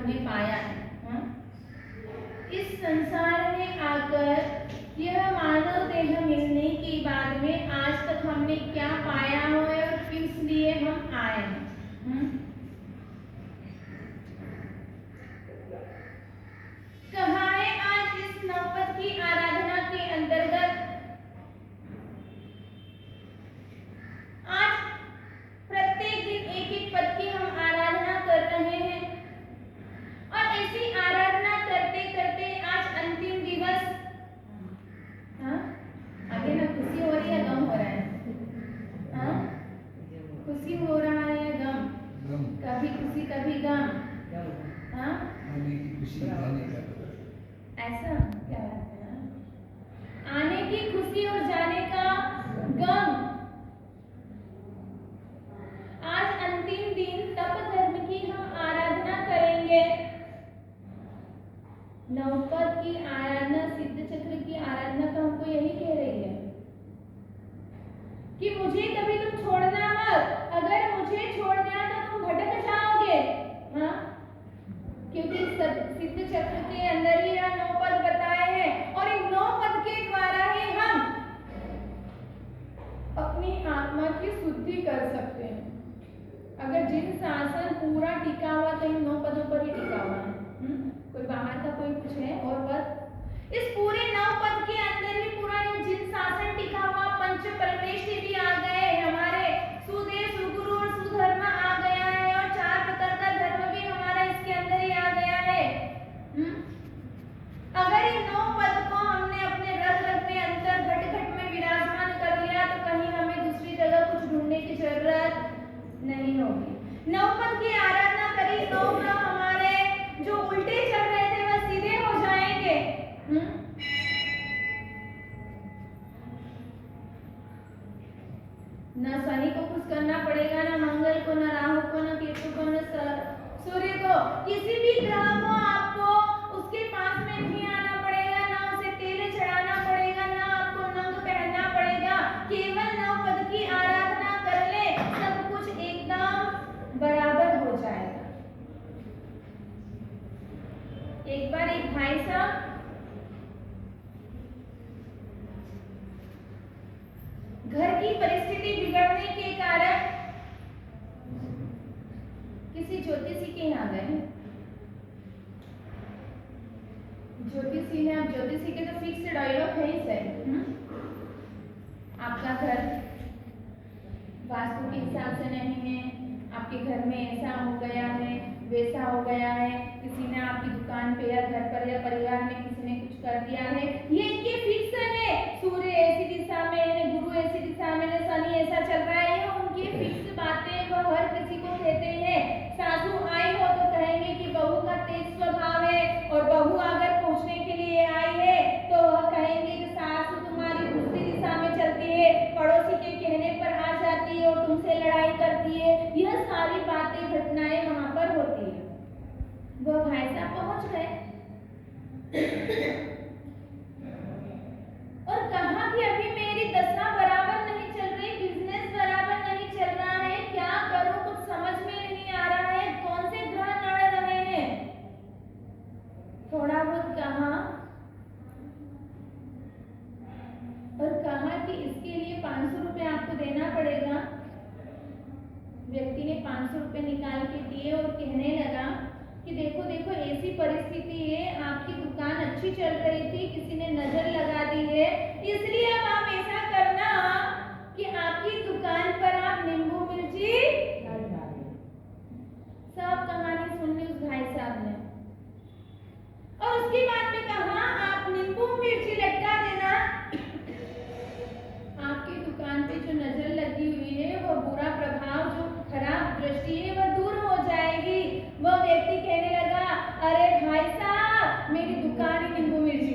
हमने पाया है। हाँ? इस संसार में आकर यह मानव देह मिलने के बाद में आज तक हमने क्या पाया हो और किस लिए हम आए हैं। कहाँ है आज इस नवपद की आराधना के अंतर्गत आज प्रत्येक दिन एक एक पद की हम आराधना कर रहे हैं और ऐसी आराधना करते करते आज अंतिम दिवस। हाँ? आगे ना खुशी हो रही है, गम हो रहा है? हाँ? खुशी हो रहा है या गम? कभी खुशी कभी गम। हाँ? ऐसा क्या बात है? आने की खुशी और जाने का गम। आज अंतिम दिन तप धर्म की हम आराधना करेंगे। नवपद की आराधना, सिद्ध चक्र की आराधना तो हमको यही कह रही है कि मुझे कभी तुम छोड़ना मत। अगर मुझे छोड़ दिया तो तुम भटक जाओगे। हाँ? क्योंकि सिद्ध चक्र के अंदर ही यह 9 पद बताए हैं और इन 9 पद के द्वारा ही हम अपनी आत्मा की शुद्धि कर सकते हैं। अगर जिन शासन पूरा टिका हुआ तो इन 9 पदों पर ही टिका हुआ है। कोई बाहर का कोई कुछ है और पद? इस पूरे 9 पद के अंदर ही पूरा जिन शासन टिका हुआ, पंच परमेश भी आ गए, हमारे सुदेव, सुगुरु और सुधर्म आ गया है और 4 प्रकार का धर्म भी हमारा इसके अंदर ही आ गया है। अगर इन 9 पद को हमने अपने रग रग में अंतर घट घट में विराजमान कर लिया तो कहीं हमें दूसरी जगह कुछ ढूंढने की जरूरत नहीं होगी। 9 पद की आराधना करी, 9 ग्रह हमारे जो उल्टे चल रहे थे वह सीधे हो जाएंगे। न शनि को कुछ करना पड़ेगा, न मंगल को, न राहु को, न केतु को, न सूर्य को। किसी भी ग्रह को आपको उसके पास में नहीं आना पड़ेगा, ना उसे तेल चढ़ाना पड़ेगा, ना आपको नंग पहनना पड़ेगा। केवल 9 पद की आराधना कर ले, सब कुछ एकदम बराबर हो जाएगा। एक बार एक भाई साहब घर की परिस्थिति बिगड़ने के कारण किसी ज्योतिषी के यहाँ गए। ज्योतिषी ने, अब ज्योतिषी के तो फिक्स डायलॉग है ही सही। आपका घर वास्तु के हिसाब से नहीं है, आपके घर में ऐसा हो गया है, वैसा हो गया है, किसी ने आपकी दुकान पे या घर पर या परिवार में किसी ने कुछ कर दिया है, ये इनके फिक्स है। सूर्य ऐसी दिशा में है, गुरु ऐसी दिशा में है, शनि ऐसा चल रहा है, ये उनकी फिक्स बातें वो हर किसी को कहते हैं। सासू आई हो तो कहेंगे कि बहू का तेज स्वभाव है, और बहू अगर पूछने के लिए आई है तो वह कहेंगे कि सासू तुम्हारी दूसरी दिशा में चलती है, पड़ोसी के कहने पर आ जाती है और तुमसे लड़ाई करती है। यह सारी बातें, घटनाएं वहां पर होती है। वो भाई साहब पहुंच गए और कहा कि अभी मेरी दशा बराबर नहीं चल रही, बिजनेस बराबर नहीं चल रहा है, क्या करूं, कुछ समझ में नहीं आ रहा है, कौन से ग्रह लड़ रहे हैं। थोड़ा बहुत कहा और कहा कि इसके लिए 500 रुपए आपको देना पड़ेगा। व्यक्ति ने 500 रुपए निकाल के दिए और कहने लगा कि देखो देखो ऐसी परिस्थिति है, आपकी दुकान अच्छी चल रही थी, किसी ने नजर लगा दी है, इसलिए अब आप ऐसा करना कि आपकी दुकान पर आप नींबू मिर्ची सब कहानी सुन ली उस भाई साहब ने। और उसके बाद में कहा आप नींबू मिर्ची लटका देना, आपकी दुकान पे जो नजर लगी हुई है वो बुरा प्रभाव, जो खराब दृष्टि है वह दूर हो जाएगी। वो व्यक्ति कहने लगा, अरे भाई साहब मेरी दुकान ही नींबू मिर्ची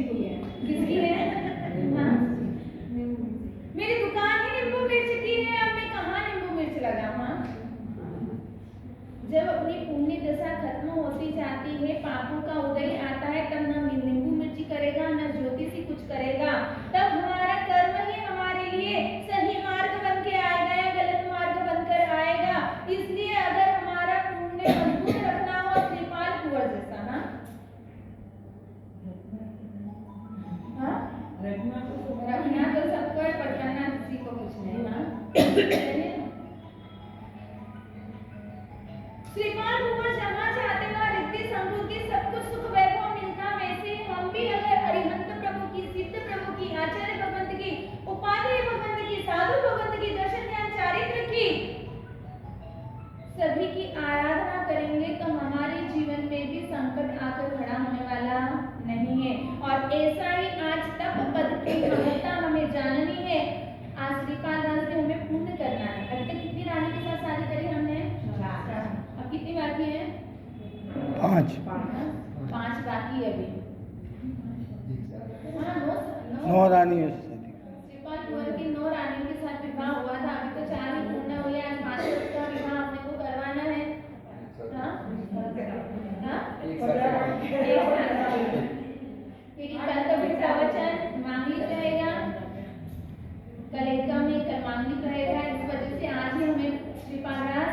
रानियों से शादी। श्रीपाल कुंवर की 9 रानियों के साथ विवाह हुआ था, अभी तो 4 ही पूर्ण हुए, आज 5 का विवाह अपने को करवाना है। हाँ? हाँ? क्योंकि कल का भी प्रवचन मांगलिक रहेगा, कल एकम में कल मांगलिक रहेगा, इस वजह से आज ही हमें श्रीपाल रास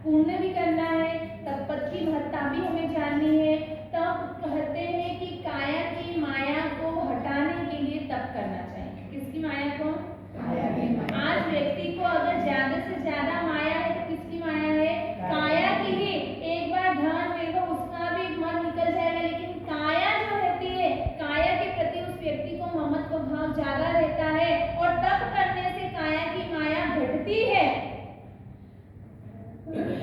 पूर्ण भी करना है, तत्पद की महत्ता भी हमें जाननी है। तब कहते हैं कि काया की माया को हटाने के लिए तप करना चाहिए। किसकी माया को? काया की माया। आज व्यक्ति को अगर ज्यादा से ज्यादा माया है तो किसकी माया है? काया की ही। एक बार धन वैभव उसका भी मन निकल जाएगा, लेकिन काया जो रहती है, काया के प्रति उस व्यक्ति को ममत्व भाव ज्यादा रहता है, और तप करने से काया की माया घटती है।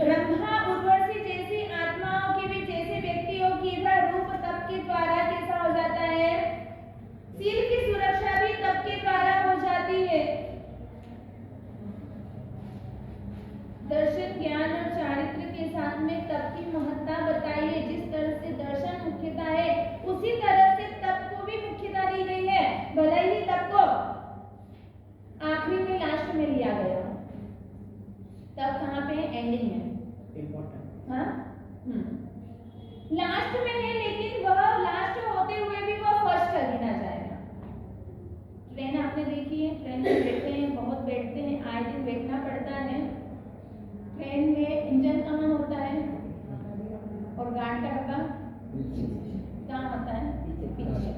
रंभा उर्वशी जैसी आत्माओं की भी, जैसे व्यक्तियों की रूप तप के द्वारा कैसा हो जाता है? शील की सुरक्षा भी तप के द्वारा हो जाती है। दर्शन ज्ञान और चारित्र के साथ में तप की महत्ता बताइए। जिस तरह से दर्शन मुख्यता है, उसी तरह से तप को भी मुख्यता दी गई है। भले ही तप को आखिरी में लास्ट में लिया गया, तब कहाँ पे है? एंडिंग में, इम्पोर्टेंट। हाँ, लास्ट में है, लेकिन वह लास्ट होते हुए भी वह फर्स्ट गिना जाएगा। ट्रेन आपने देखी है, ट्रेन में बैठते हैं, बहुत बैठते हैं, आए दिन बैठना पड़ता है। ट्रेन में इंजन कहाँ होता है और गार्ड का डब्बा कहाँ होता है? पीछे,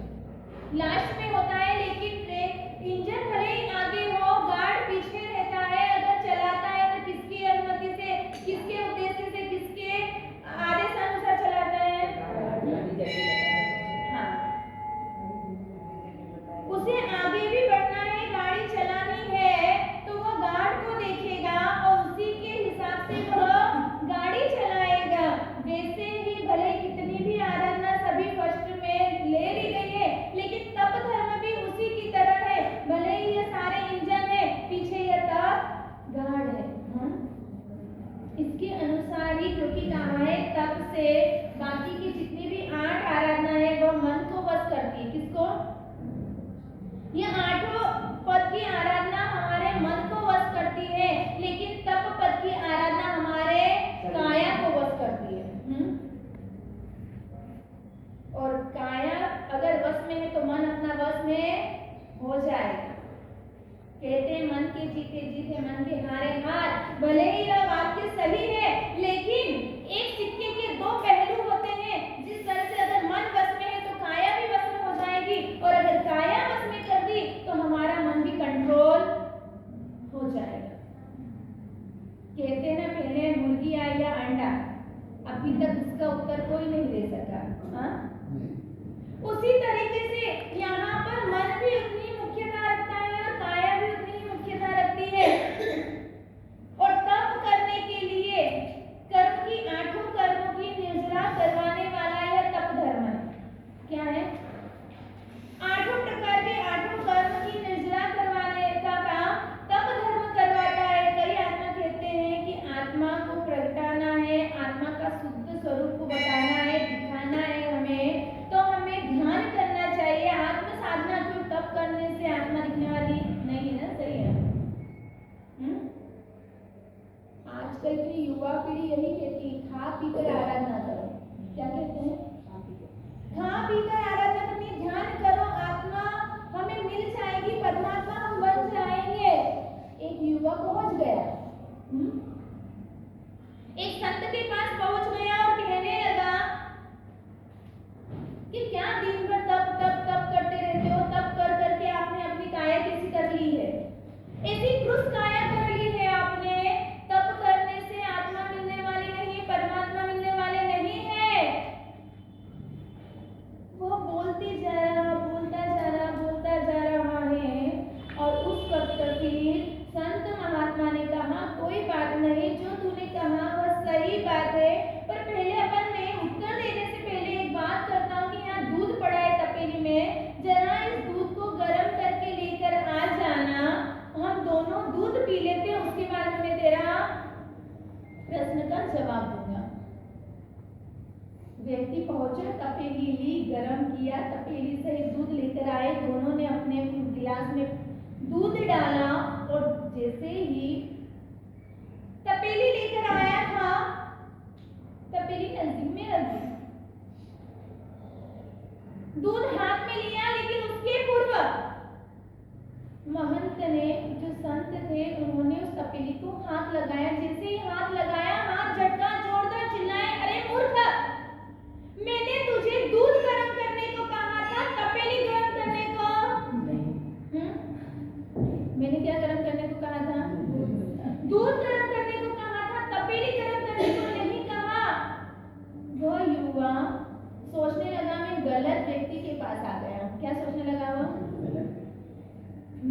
लास्ट में होता है। लेकिन ट्रेन इंजन भले ही आगे हो, गार्ड पीछे रहता है। अगर चलाता है तो किसकी अनुमति से, किसके उद्देश्य से, किसके आदेशानुसार चलाता है? हाँ, उसे आगे भी बढ़ना है, गाड़ी चलानी है, तो वह गार्ड को देखेगा और उसी के हिसाब से वह गाड़ी चलाएगा। वैसे ही भले कितनी भी आराधना सभी फर्स्ट में ले ली गई है, लेकिन तप धर्म भी उसी की तरह है। भले ही ये सारे इंजन है, पीछे ये तप गार्ड है। इसके अनुसार ही, क्योंकि कहा है तप से बाकी की जितनी भी 8 आराधना है वह मन को वश करती है। किसको? ये 8 पद की आराधना हमारे मन को वश करती है, लेकिन तप पद की आराधना हमारे काया को वश करती है। और काया अगर वश में है तो मन अपना वश में हो जाएगा। कहते हैं मन के जीते जीते मन के हारे हार। भले ही यह वाक्य सही है, लेकिन एक सिक्के के 2 पहलू होते हैं। जिस तरह से अगर मन वश में है तो काया भी वश में हो जाएगी, और अगर काया वश में कर दी तो हमारा मन भी कंट्रोल हो जाएगा। कहते हैं ना, पहले मुर्गी आई या अंडा, अभी तक उसका उत्तर कोई नहीं दे सका। हाँ, उसी तरीके से यहाँ पर मन भी उतनी मुख्यता रखता है और काया भी उतनी मुख्यता रखती है। और तप करने के लिए कर्म की 8 कर्मों की निर्जरा करवाने वाला यह तप धर्म है। क्या है? 8 प्रकार के 8 कर्म की निर्जरा करवाने का काम तप धर्म करवाता है। कई आत्मा कहते हैं कि आत्मा को प्रगटाना है, आत्मा का शुद्ध स्वरूप को बताना है, दिखाना है हमें, तो हमें ध्यान करना चाहिए। आत्म साधना को तप करने से आत्मा दिखने वाली नहीं है ना? सही है। आजकल की युवा पीढ़ी यही कहती है, खा पी कर आराधना करो। क्या कहते हैं? खा पी कर आराधना करनी, ध्यान करो, आत्मा हमें मिल जाएगी, परमात्मा हम बन जाएंगे। एक युवा पहुंच गया, एक संत के पास पहुंच गया और कहने लगा कि क्या दिन भर तप तप तप करते रहते हो, तप कर करके आपने अपनी काया कैसी कर ली है? ऐसी कृष्ण काया कर ली है आपने। तप करने से आत्मा मिलने वाली नहीं, परमात्मा मिलने वाले नहीं है। वो बोलते जा रहा, बोलता जा रहा, बोलता जा रहा है, और उस वक्त फिर संत महात्मा ने कहा, कोई बात नहीं, जो तूने कहा वह सही बात है, पर पहले अपन ने उत्तर देने से पहले एक बात करता हूँ कि यहाँ दूध पड़ा है तपेली में, जरा इस दूध को गर्म करके लेकर आ जाना, हम दोनों दूध पी लेते हैं, उसके बाद मैं तेरा प्रश्न का जवाब दूंगा। व्यक्ति पहुंचा, तपेली ली, गर्म किया, तपेली से दूध लेकर आए, दोनों ने अपने गिलास गिलास में दूध डाला और जैसे ही तपेली लेकर आया था, तपेली नजदीक में रख दी, दूध हाथ में लिया, लेकिन उसके पूर्व महंत ने, जो संत थे, उन्होंने उस तपेली को हाथ लगाया। जैसे ही हाथ लगाया, हाथ झटका, जोरदार चिल्लाए, अरे मूर्ख, मैंने तुझे दूध गर्म करने को कहा था, तपेली गर्म करने को नहीं। मैंने क्या गर्म करने को कहा था? दूध गर्म करने को कहा था, तपेली गर्म करने को नहीं कहा। वह युवा सोचने लगा, मैं गलत व्यक्ति के पास आ गया। क्या सोचने लगा वो?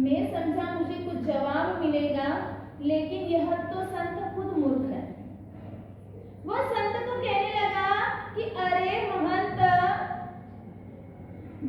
मैं समझा मुझे कुछ जवाब मिलेगा, लेकिन यह तो संत खुद मूर्ख है। वह संत को कहने लगा कि अरे महंत,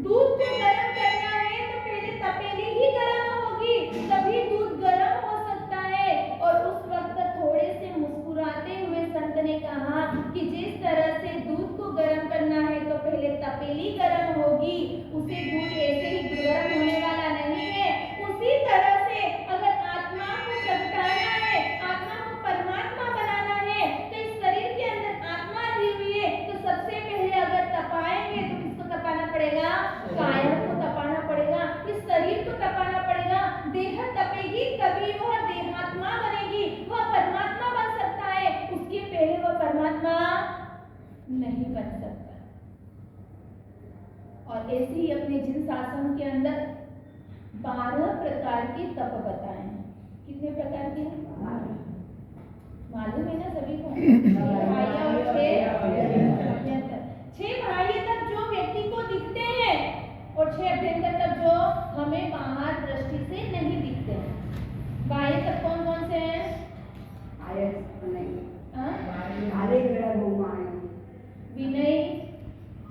दूध को गर्म करना है तो पहले तपेली ही गर्म होगी, तभी दूध गर्म हो सकता है। और उस वक्त थोड़े से मुस्कुराते हुए संत ने कहा कि जिस तरह से दूध को गर्म करना है तो पहले तपेली गर्म होगी, उसे दूध ऐसे ही गर्म होने वाला नहीं है। उसी तरह से अगर आत्मा को प्रगटाना है, आत्मा को परमात्मा बनाना है, तो इस शरीर के अंदर आत्मा रही हुई है, तो सबसे पहले अगर तपाएंगे तो किसको तपाना पड़ेगा? काया को तपाना पड़ेगा, इस शरीर को तपाना पड़ेगा। देह तपेगी तभी वह देहात्मा बनेगी, वह परमात्मा बन सकता है। उसके पहले वह परमात्मा नहीं बन सकता। और ऐसे ही अपने जिन शासन के अंदर 12 प्रकार के तप बताए हैं। कितने प्रकार के? मालूम है ना सभी को? 6 बाह्य तप जो व्यक्ति को दिखते हैं, और 6 अभ्यंतर तप जो हमें बाहर दृष्टि से नहीं दिखते हैं। बाह्य तप कौन कौन से हैं? विनय,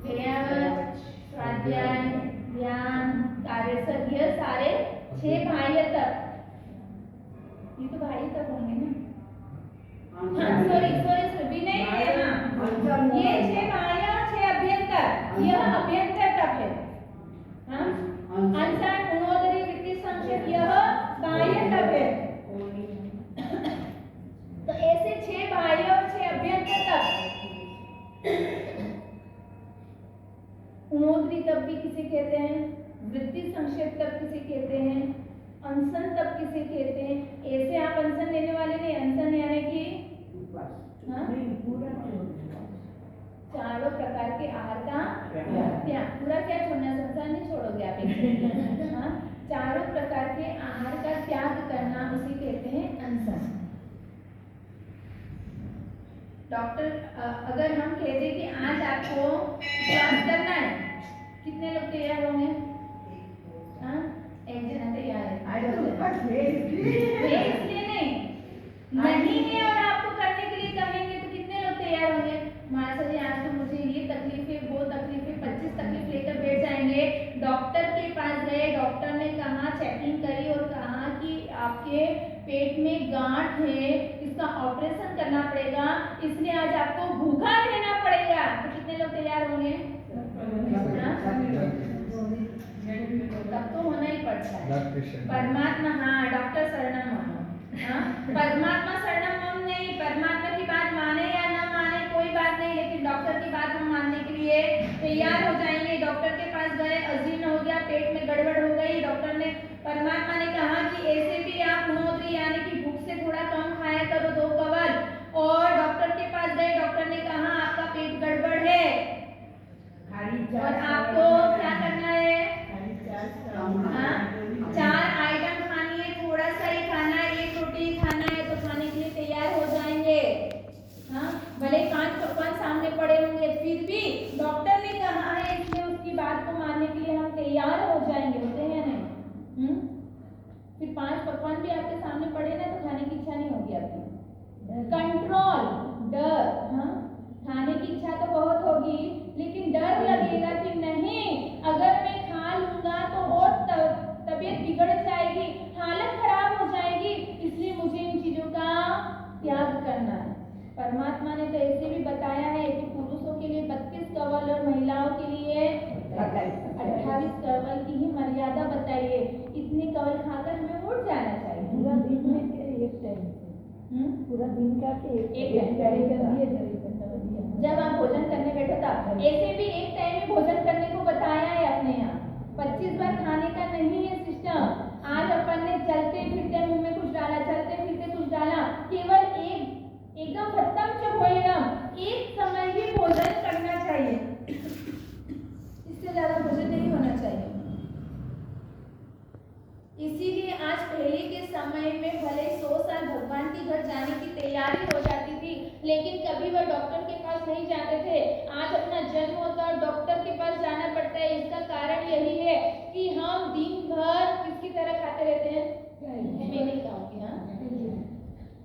क्रियावच, स्वाध्याय, ध्यान, कार्यसद, यह सारे 6 बाह्य तप। ये तो बाह्य तप होंगे ना? हाँ, सॉरी, विनय, ये 6 बाह्य और 6 अभ्यंतर, यह अभ्यंतर तप है। हाँ, अंशान, गुणोदरी, वृत्ति, संक्षेप, यह बाह्य तप है। तो ऐसे 6 बाह्य और 6 अभ्यंतर तप। गुणोदरी तप भी किसे कहते हैं? वृत्ति संक्षेप तप किसे कहते हैं? अनशन तप किसे कहते हैं? ऐसे आप अनशन लेने वाले नहीं, अनशन यानी कि चारों प्रकार के आहार का त्याग। पूरा क्या छोड़ना? संसार नहीं छोड़ोगे आप एक। हाँ, चारों प्रकार के आहार का त्याग करना, उसे कहते हैं अनशन। डॉक्टर, अगर हम कह दें कि आज आपको उपवास करना है, कितने लोग तैयार होंगे? हाँ, एक जना तैयार है। इसलिए नहीं है, और आपको करने के लिए कहेंगे तो कितने लोग तैयार होंगे? मास्टर जी, आज तो मुझे ये तकलीफ है, वो तकलीफ है, 25 तकलीफ लेकर बैठ जाएंगे। डॉक्टर के पास गए, डॉक्टर ने कहा, चेकिंग करी और कहा कि आपके पेट में गांठ है, इसका ऑपरेशन करना पड़ेगा, इसलिए आज आपको भूखा रहना पड़ेगा। तो कितने लोग तैयार होंगे? तब तो होना ही पड़ता है। परमात्मा, हाँ, डॉक्टर शरणम मम। हाँ, परमात्मा शरणम मम नहीं, परमात्मा की बात माने या ना माने कोई बात नहीं, लेकिन डॉक्टर की बात हम मानने के लिए तैयार हो जाएंगे। डॉक्टर के पास गए, अजीर्ण हो गया, पेट में गड़बड़ हो गई, डॉक्टर ने, परमात्मा ने कहा कि ऐसे भी आप गुणोदरी यानी कि भूख से थोड़ा कम खाया करो, 2 कवल। और डॉक्टर के पास गए, डॉक्टर ने कहा आपका पेट गड़बड़ है और आपको क्या करना है? 4 आइटम खानी है, थोड़ा सा ही खाना है, 1 रोटी खाना है, तो खाने के लिए तैयार हो जाएंगे। हाँ, भले 5 पकवान सामने पड़े होंगे, फिर भी डॉक्टर ने कहा है, इसलिए उसकी बात को मानने के लिए हम तैयार हो जाएंगे। होते हैं नहीं? इस कवल की ही मर्यादा बताइए। इतने कवल खाकर हमें उठ जाना चाहिए। पूरा दिन में क्या एक टाइम से? पूरा दिन का के एक टाइम कर दिए। जब आप भोजन करने बैठो तब ऐसे भी एक टाइम में भोजन करने को बताया है अपने यहाँ। 25 बार खाने का नहीं है सिस्टम। आज अपन ने चलते फिरते मुंह में कुछ डाला, चलते फिरते कुछ डाला, केवल एकदम खत्म जब होएगा एक समय ही भोजन करना चाहिए, इससे ज्यादा भोजन नहीं होना चाहिए। इसीलिए आज पहले के समय में भले 100 साल भगवान के घर जाने की तैयारी हो जाती थी, लेकिन कभी वह डॉक्टर के पास नहीं जाते थे। आज अपना जन्म होता और डॉक्टर के पास जाना पड़ता है। इसका कारण यही है कि हम दिन भर किसकी तरह खाते रहते हैं? मैं नहीं खाऊंगी। हाँ,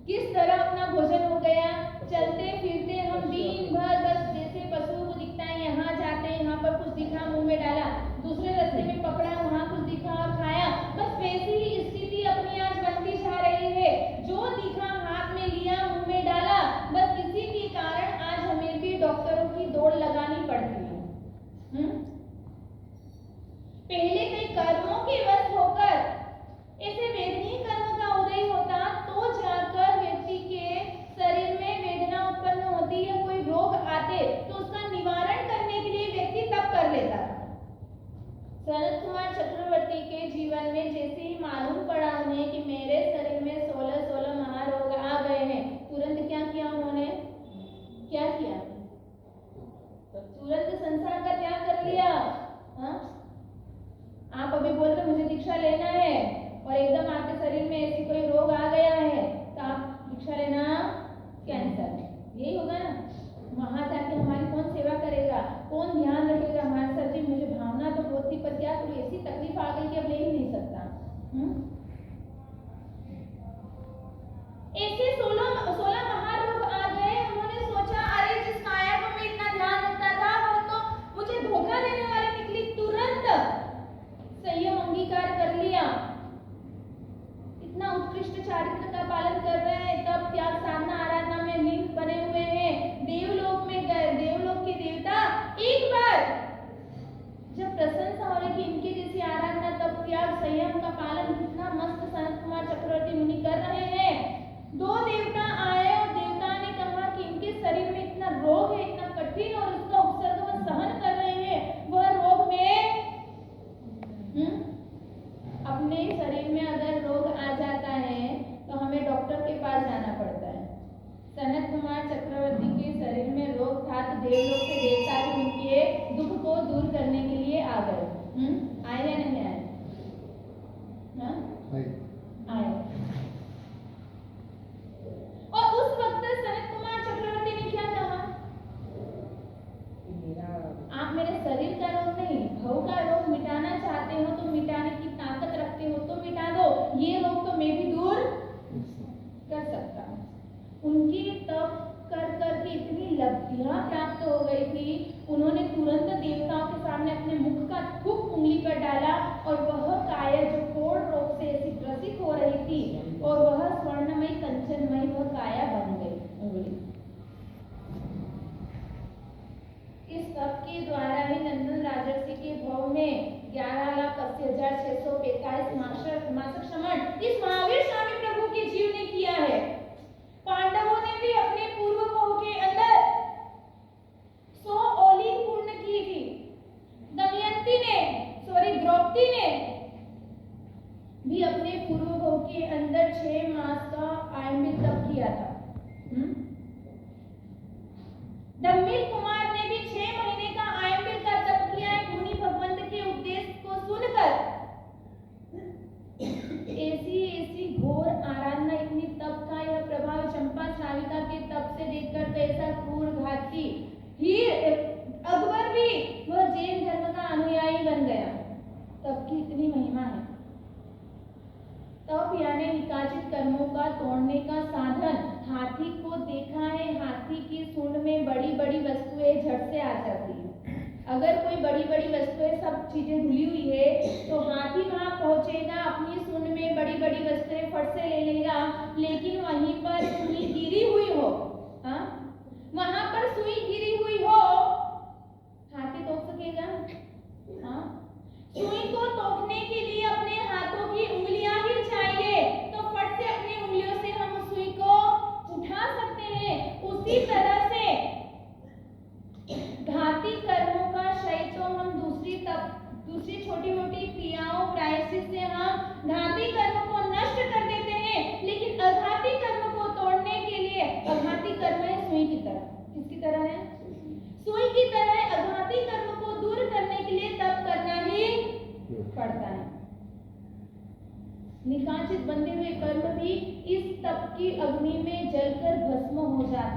किस तरह अपना भोजन हो गया, चलते फिरते हम दिन भर बस जैसे पशुओं को दिखता है, यहाँ जाते हैं, यहाँ पर कुछ दिखा मुंह में डाला, दूसरे रास्ते में पकड़ा, वहाँ कुछ दिखा और खाया। बस वैसी ही स्थिति अपनी आज बनती जा रही है। जो दिखा हाथ में लिया, मुंह में डाला। बस इसी के कारण आज हमें भी डॉक्टरों की दौड़ लगानी पड़ती है। पहले कई कर्मों के वश होकर ऐसे वेदनीय कर्म का उदय होता तो जाकर व्यक्ति के शरीर में वेदना उत्पन्न होती है, कोई रोग आते तो उसका निवारण करने के लिए व्यक्ति तप कर लेता था। सनत कुमार चक्रवर्ती के जीवन में जैसे ही मालूम पड़ा उन्हें कि मेरे शरीर में 16 महारोग आ गए हैं, तुरंत क्या किया उन्होंने? क्या किया? तुरंत संसार का त्याग कर लिया। हाँ, आप अभी बोल रहे मुझे दीक्षा लेना है और एकदम आपके शरीर में ऐसी कोई रोग आ गया है तो आप दीक्षा लेना कैंसर, यही होगा ना। वहां जाके हमारी कौन सेवा करेगा, कौन ध्यान रखेगा हमारे सर जी? मुझे भावना तो बहुत थी पर क्या करूं, ऐसी तकलीफ आ गई कि अब ले ही नहीं सकता। ऐसे 16 महारोग आ गए। उन्होंने सोचा अरे जिस काया को मैं इतना ध्यान रखता था वो तो मुझे धोखा देने वाली निकली। तुरंत संयम अंगीकार कर लिया। इतना उत्कृष्ट चारित्र का पालन कर रहे हैं, तब त्याग साधना आराधना में लीन बने हुए हैं। देवलोक में गए, देवलोक के देवता एक बार जब प्रशंसा हो रही कि इनकी जैसी आराधना तब त्याग संयम का पालन कितना मस्त सनत कुमार चक्रवर्ती मुनि कर रहे हैं। 2 देवता आए और देवता ने कहा कि इनके शरीर में इतना रोग है, इतना कठिन, और उसका उपसर्ग वो सहन कर रहे हैं। वह रोग में अपने शरीर में अगर रोग आ जाता है तो हमें डॉक्टर के पास जाना पड़ता है। सनत कुमार चक्रवर्ती के शरीर में रोग था तो देवलोक के देवता भी उनके दुख को दूर करने के लिए आ गए। आए या नहीं आए? आए। और उस वक्त सनत कुमार चक्रवर्ती ने क्या कहा? आप मेरे शरीर का रोग नहीं, भव का रोग मिटाना चाहते हो तो मिटाने की ताकत रखते हो तो मिटा दो, ये रोग तो मैं भी दूर कर सकता हूँ। उनकी तप कर करके इतनी लब्धियां प्राप्त हो गई थी, उन्होंने तुरंत देवताओं के सामने अपने मुख का थूक उंगली पर डाला और वह काया जो कोढ़ रोग से ऐसी ग्रसित हो रही थी और वह स्वर्णमयी कंचनमयी वह काया बन गई उंगली। इस तप के द्वारा ही नंदन राजर्षि के भव में 11,80,645 मासिक श्रमण इस महावीर स्वामी प्रभु के जीव ने किया है। पांडवों ने भी अपने पूर्व भव के अंदर 100 ओली पूर्ण की थी। दमयंती ने द्रौपदी ने भी अपने पूर्व भव के अंदर 6 मास का आयम्बिक तप किया था। दम्मिल कुमार ने भी 6 महीने का आयम्बिक का तप किया है। मुनि भगवंत के उपदेश को सुनकर ऐसी घोर आराधना, इतनी तप का यह प्रभाव चंपा श्राविका के तप से देखकर तो ऐसा क्रूर घाती हीर अकबर भी वह जैन धर्म का अनुयायी बन गया। तप की इतनी महिमा है। तप यानी निकाचित कर्मों का तोड़ने का साधन। हाथी को देखा है, हाथी की सूंड में बड़ी बड़ी वस्तुएं झट से आ जाती है। अगर कोई बड़ी बड़ी वस्तुएं सब चीजें धुली हुई है तो हाथी वहां पहुंचेगा, अपनी सूंड में बड़ी बड़ी वस्तुएं फट से ले लेगा, लेकिन वहीं पर सुई गिरी हुई हो, हाँ, वहां पर सुई गिरी हुई हो, हाथी तोड़ सकेगा? हाँ, जिससे हम घाती कर्म को नष्ट कर देते हैं, लेकिन अघाती कर्म को तोड़ने के लिए, अघाती कर्म है सुई की तरह, किसकी तरह है? सुई की तरह है। अघाती कर्म को दूर करने के लिए तप करना ही पड़ता है। निकांचित बंधे हुए कर्म भी इस तप की अग्नि में जलकर भस्म हो जाते